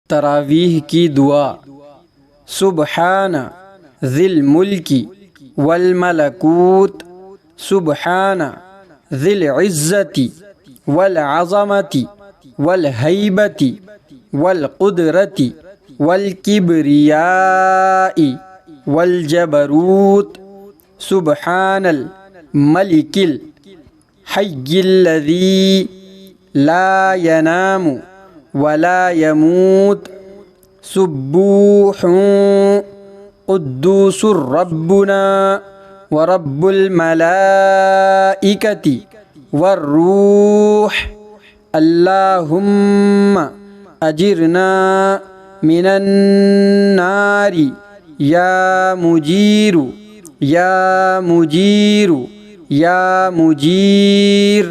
तरावीह की दुआ। सुब्हान ज़िल मुल्की वल मलकूत, सुब्हान ज़िल इज़्ज़ति वल अज़मति वल हैबति वल क़ुदरति वल किब्रियाइ वल जबरूत, सुब्हानल मलिकिल हय्यिल्लज़ी ला यनामु वला यमूत, सुब्बूहुन क़ुद्दूसुर रब्बुना व रब्बुल मलाइकति वर्रूह, अल्लाहुम्मा अजिरना मिनन नारी या मुजीरु या मुजीरु या मुजीर।